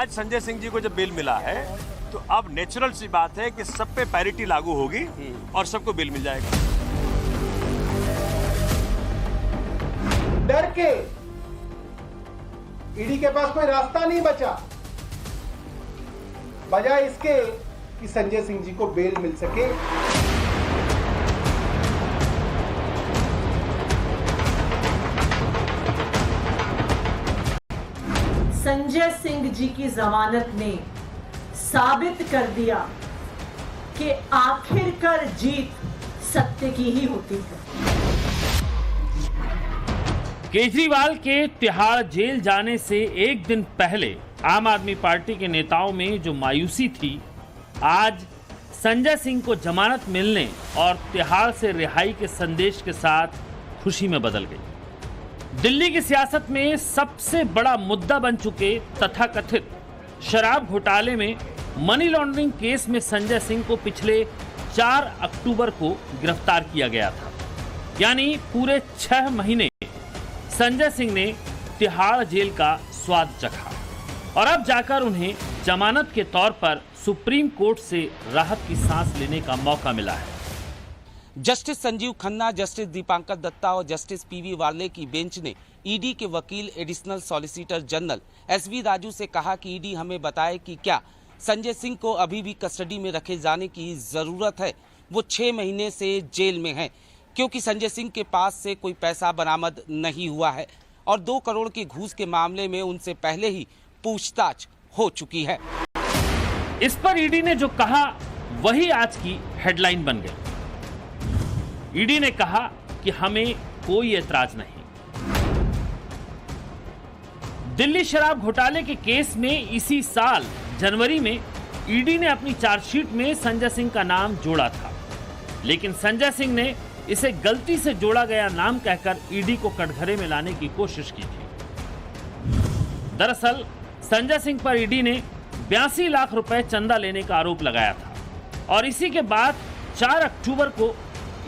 आज संजय सिंह जी को जब बेल मिला है तो अब नेचुरल सी बात है कि सब पे पैरिटी लागू होगी और सबको बेल मिल जाएगा। डर के ईडी के पास कोई रास्ता नहीं बचा, बजाय इसके कि संजय सिंह जी को बेल मिल सके। संजय सिंह जी की जमानत ने साबित कर दिया कि आखिरकार जीत सत्य की ही होती है। केजरीवाल के तिहाड़ जेल जाने से एक दिन पहले आम आदमी पार्टी के नेताओं में जो मायूसी थी, आज संजय सिंह को जमानत मिलने और तिहाड़ से रिहाई के संदेश के साथ खुशी में बदल गई। दिल्ली की सियासत में सबसे बड़ा मुद्दा बन चुके तथाकथित शराब घोटाले में मनी लॉन्ड्रिंग केस में संजय सिंह को पिछले 4 अक्टूबर को गिरफ्तार किया गया था। यानी पूरे 6 महीने संजय सिंह ने तिहाड़ जेल का स्वाद चखा और अब जाकर उन्हें जमानत के तौर पर सुप्रीम कोर्ट से राहत की सांस लेने का मौका मिला है। जस्टिस संजीव खन्ना, जस्टिस दीपांकर दत्ता और जस्टिस पीवी वार्ले की बेंच ने ईडी के वकील additional solicitor general SV Raju से कहा कि ईडी हमें बताए कि क्या संजय सिंह को अभी भी कस्टडी में रखे जाने की जरूरत है। वो 6 महीने से जेल में हैं क्योंकि संजय सिंह के पास से कोई पैसा बरामद नहीं हुआ है और 2 करोड़ के घूस के मामले में उनसे पहले ही पूछताछ हो चुकी है। इस पर ईडी ने जो कहा वही आज की हेडलाइन बन गई। ईडी ने कहा कि हमें कोई ऐतराज नहीं। दिल्ली शराब घोटाले के केस में इसी साल जनवरी में ईडी ने अपनी चार्जशीट में संजय सिंह का नाम जोड़ा था, लेकिन संजय सिंह ने इसे गलती से जोड़ा गया नाम कहकर ईडी को कटघरे में लाने की कोशिश की थी। दरअसल संजय सिंह पर ईडी ने 82 लाख रुपए चंदा लेने का आरोप लगाया था और इसी के बाद 4 अक्टूबर को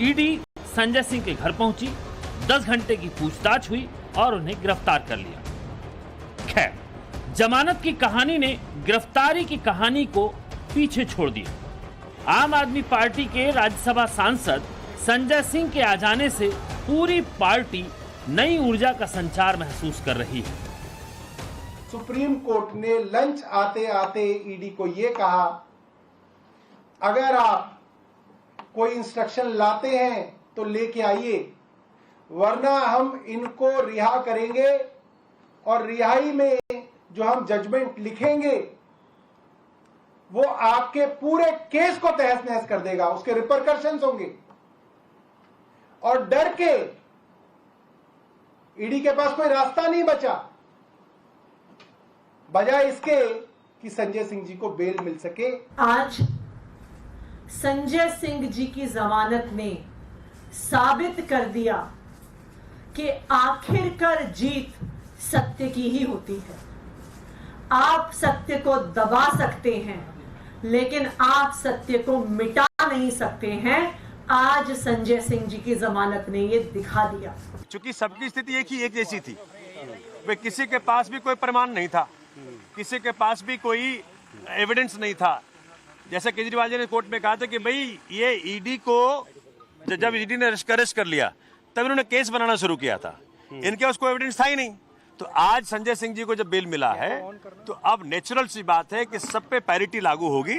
ईडी संजय सिंह के घर पहुंची, 10 घंटे की पूछताछ हुई और उन्हें गिरफ्तार कर लिया। खैर, जमानत की कहानी ने गिरफ्तारी की कहानी को पीछे छोड़ दिया। आम आदमी पार्टी के राज्यसभा सांसद संजय सिंह के आ जाने से पूरी पार्टी नई ऊर्जा का संचार महसूस कर रही है। सुप्रीम कोर्ट ने लंच आते आते ईडी को यह कहा, अगर आप कोई इंस्ट्रक्शन लाते हैं तो लेके आइए, वरना हम इनको रिहा करेंगे और रिहाई में जो हम जजमेंट लिखेंगे वो आपके पूरे केस को तहस नहस कर देगा, उसके रिपरकशंस होंगे। और डर के ईडी के पास कोई रास्ता नहीं बचा, बजाय इसके कि संजय सिंह जी को बेल मिल सके। आज संजय सिंह जी की जमानत ने साबित कर दिया कि आखिरकार जीत सत्य की ही होती है। आप सत्य को दबा सकते हैं, लेकिन आप सत्य को मिटा नहीं सकते हैं। आज संजय सिंह जी की जमानत ने यह दिखा दिया। क्योंकि सबकी स्थिति एक जैसी थी, वे किसी के पास भी कोई प्रमाण नहीं था, किसी के पास भी कोई एविडेंस नहीं था। जैसे केजरीवाल जी ने कोर्ट में कहा था कि भाई ये ईडी को जब ईडी ने अरेस्ट कर लिया तब इन्होंने केस बनाना शुरू किया था, इनके पास कोई एविडेंस था ही नहीं। तो आज संजय सिंह जी को जब बेल मिला है तो अब नेचुरल सी बात है कि सब पे पैरिटी लागू होगी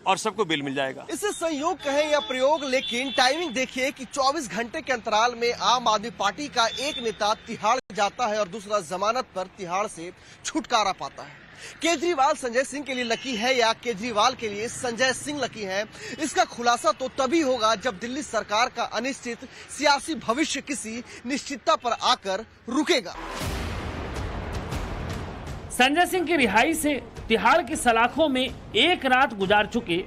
और सबको बेल मिल जाएगा। इसे संयोग कहे या प्रयोग, लेकिन टाइमिंग देखिए कि 24 घंटे के अंतराल में आम आदमी पार्टी का एक नेता तिहाड़ जाता है और दूसरा जमानत पर तिहाड़ से छुटकारा पाता है। केजरीवाल संजय सिंह के लिए लकी है या केजरीवाल के लिए संजय सिंह लकी है, इसका खुलासा तो तभी होगा जब दिल्ली सरकार का अनिश्चित सियासी भविष्य किसी निश्चितता पर आकर रुकेगा। संजय सिंह की रिहाई से तिहाड़ की सलाखों में एक रात गुजार चुके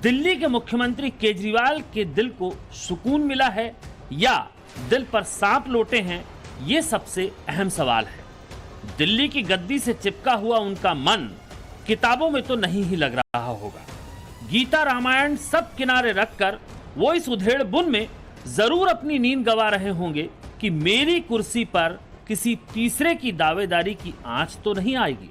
दिल्ली के मुख्यमंत्री केजरीवाल के दिल को सुकून मिला है या दिल पर सांप लौटे हैं, ये सबसे अहम सवाल है। दिल्ली की गद्दी से चिपका हुआ उनका मन किताबों में तो नहीं ही लग रहा होगा। गीता रामायण सब किनारे रखकर वो इस उधेड़बुन में जरूर अपनी नींद गंवा रहे होंगे कि मेरी कुर्सी पर किसी तीसरे की दावेदारी की आंच तो नहीं आएगी।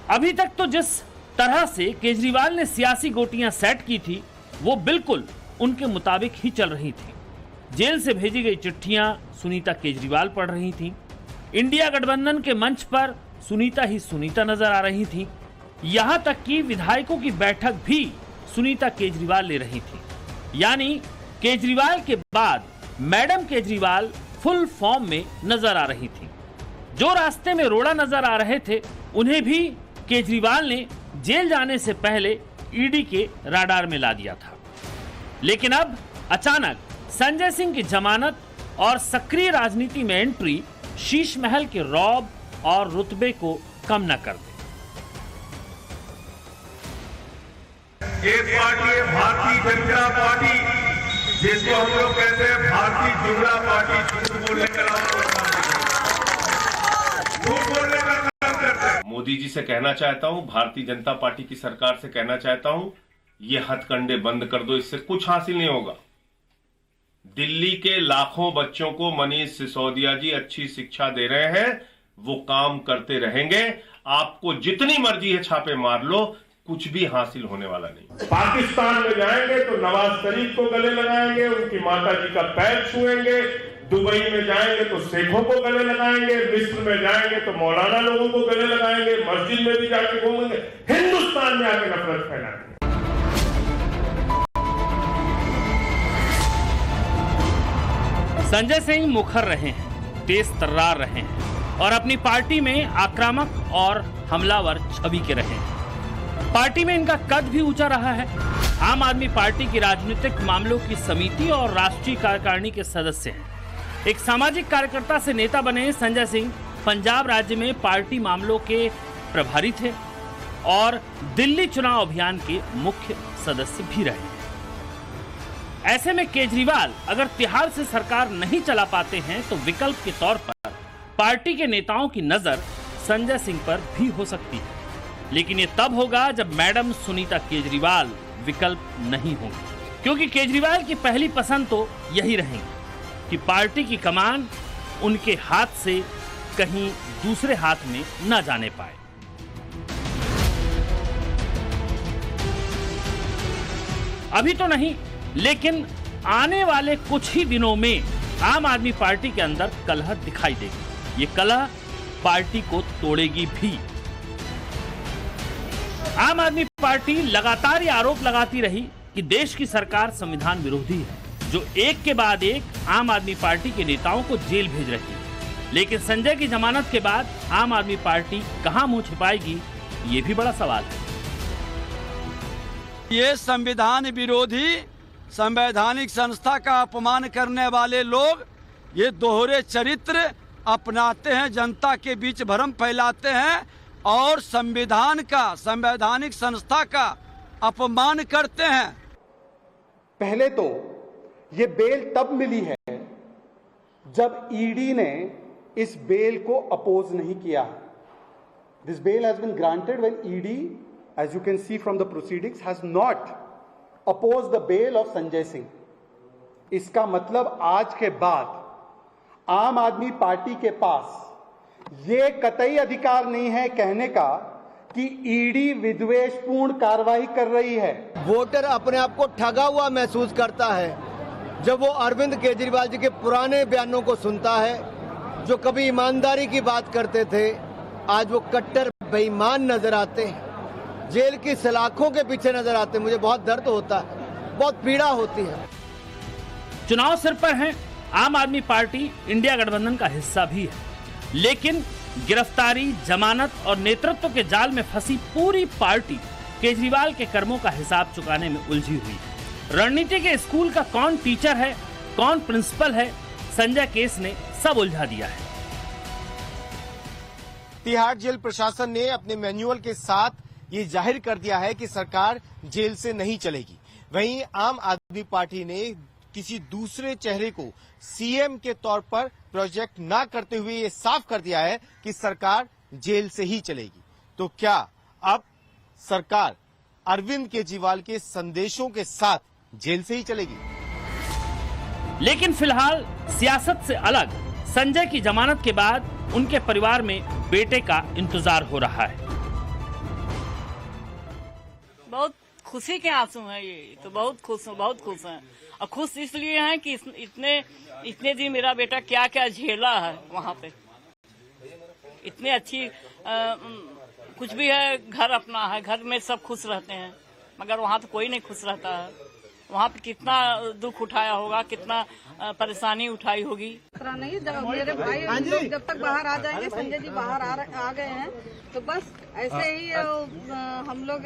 अभी तक तो जिस तरह से केजरीवाल ने सियासी गोटियां सेट की थी वो बिल्कुल उनके मुताबिक ही चल रही थी। जेल से भेजी गई चिट्ठियां सुनीता केजरीवाल पढ़ रही थीं। इंडिया गठबंधन के मंच पर सुनीता ही सुनीता नजर आ रही थीं। यहां तक कि विधायकों की बैठक भी सुनीता केजरीवाल ले रही थी। यानी केजरीवाल के बाद मैडम केजरीवाल फुल फॉर्म में नजर आ रही थी। जो रास्ते में रोड़ा नजर आ रहे थे उन्हें भी केजरीवाल ने जेल जाने से पहले ईडी के राडार में ला दिया था। लेकिन अब अचानक संजय सिंह की जमानत और सक्रिय राजनीति में एंट्री शीश महल के रौब और रुतबे को कम न कर दे। एक पार्टी है भारतीय जनता पार्टी, जिसको हम लोग कहते हैं भारतीय जुमला पार्टी। झूठ बोलने का काम करते हैं। मोदी जी से कहना चाहता हूं, भारतीय जनता पार्टी की सरकार से कहना चाहता हूं, ये हथकंडे बंद कर दो, इससे कुछ हासिल नहीं होगा। दिल्ली के लाखों बच्चों को मनीष सिसोदिया जी अच्छी शिक्षा दे रहे हैं, वो काम करते रहेंगे। आपको जितनी मर्जी है छापे मार लो, कुछ भी हासिल होने वाला नहीं। पाकिस्तान में जाएंगे तो नवाज शरीफ को गले लगाएंगे, उनकी माता जी का पैर छुएंगे। दुबई में जाएंगे तो शेखों को गले लगाएंगे, मिस्र में जाएंगे तो मौलाना लोगों को गले लगाएंगे, मस्जिद में भी जाके घूमेंगे, हिंदुस्तान में आके नफरत फैलाएंगे। संजय सिंह मुखर रहे हैं, तेज तर्रार रहे हैं और अपनी पार्टी में आक्रामक और हमलावर छवि के रहे हैं। पार्टी में इनका कद भी ऊंचा रहा है। आम आदमी पार्टी की राजनीतिक मामलों की समिति और राष्ट्रीय कार्यकारिणी के सदस्य हैं। एक सामाजिक कार्यकर्ता से नेता बने संजय सिंह पंजाब राज्य में पार्टी मामलों के प्रभारी थे और दिल्ली चुनाव अभियान के मुख्य सदस्य भी रहे हैं। ऐसे में केजरीवाल अगर तिहाड़ से सरकार नहीं चला पाते हैं तो विकल्प के तौर पर पार्टी के नेताओं की नजर संजय सिंह पर भी हो सकती है। लेकिन ये तब होगा जब मैडम सुनीता केजरीवाल विकल्प नहीं होंगी, क्योंकि केजरीवाल की पहली पसंद तो यही रहेगी कि पार्टी की कमान उनके हाथ से कहीं दूसरे हाथ में न जाने पाए। अभी तो नहीं, लेकिन आने वाले कुछ ही दिनों में आम आदमी पार्टी के अंदर कलह दिखाई देगी। ये कलह पार्टी को तोड़ेगी भी। आम आदमी पार्टी लगातार ये आरोप लगाती रही कि देश की सरकार संविधान विरोधी है, जो एक के बाद एक आम आदमी पार्टी के नेताओं को जेल भेज रही है। लेकिन संजय की जमानत के बाद आम आदमी पार्टी कहां मुंह छिपाएगी, ये भी बड़ा सवाल है। ये संविधान विरोधी संवैधानिक संस्था का अपमान करने वाले लोग ये दोहरे चरित्र अपनाते हैं, जनता के बीच भ्रम फैलाते हैं और संविधान का, संवैधानिक संस्था का अपमान करते हैं। पहले तो ये बेल तब मिली है जब ईडी ने इस बेल को अपोज नहीं किया। This bail has been granted when ED, as you can see from the proceedings, has not opposed the bail of Sanjay Singh. इसका मतलब आज के बाद आम आदमी पार्टी के पास ये कतई अधिकार नहीं है कहने का कि ईडी विद्वेषपूर्ण कार्रवाई कर रही है। वोटर अपने आप को ठगा हुआ महसूस करता है जब वो अरविंद केजरीवाल जी के पुराने बयानों को सुनता है, जो कभी ईमानदारी की बात करते थे, आज वो कट्टर बेईमान नजर आते हैं, जेल की सलाखों के पीछे नजर आते हैं। मुझे बहुत दर्द होता है, बहुत पीड़ा होती है। चुनाव सिर पर है। आम आदमी पार्टी इंडिया गठबंधन का हिस्सा भी है, लेकिन गिरफ्तारी, जमानत और नेतृत्व के जाल में फंसी पूरी पार्टी केजरीवाल के कर्मों का हिसाब चुकाने में उलझी हुई है। रणनीति के स्कूल का कौन टीचर है, कौन प्रिंसिपल है, संजय केस ने सब उलझा दिया है। तिहाड़ जेल प्रशासन ने अपने मैन्युअल के साथ ये जाहिर कर दिया है कि सरकार जेल से नहीं चलेगी। वहीं आम आदमी पार्टी ने किसी दूसरे चेहरे को सीएम के तौर पर प्रोजेक्ट ना करते हुए ये साफ कर दिया है कि सरकार जेल से ही चलेगी। तो क्या अब सरकार अरविंद केजरीवाल के संदेशों के साथ जेल से ही चलेगी? लेकिन फिलहाल सियासत से अलग संजय की जमानत के बाद उनके परिवार में बेटे का इंतजार हो रहा है। खुशी के आंसू हैं ये तो बहुत खुश हैं और खुश इसलिए हैं कि इतने दिन मेरा बेटा क्या क्या झेला है वहाँ पे। इतने अच्छी कुछ भी है, घर अपना है, घर में सब खुश रहते हैं, मगर वहाँ तो कोई नहीं खुश रहता है। वहाँ पे कितना दुख उठाया होगा, कितना परेशानी उठाई होगी। नहीं, जब मेरे भाई लोग जब तक बाहर आ जाएंगे, संजय जी बाहर आ गए हैं, तो बस ऐसे ही हम लोग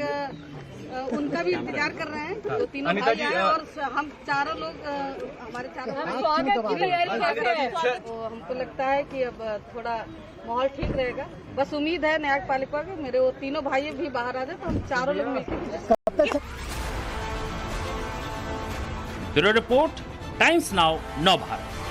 उनका भी इंतजार कर रहे हैं। तो तीनों भाई आए और हम चारों लोग हमारे तो हमको लगता है कि अब थोड़ा माहौल ठीक रहेगा। बस उम्मीद है न्यायपालिका के मेरे वो तीनों भाई भी बाहर आ जाए तो हम चारों लोग मिलकर। ब्यूरो रिपोर्ट, टाइम्स नाउ, नव भारत।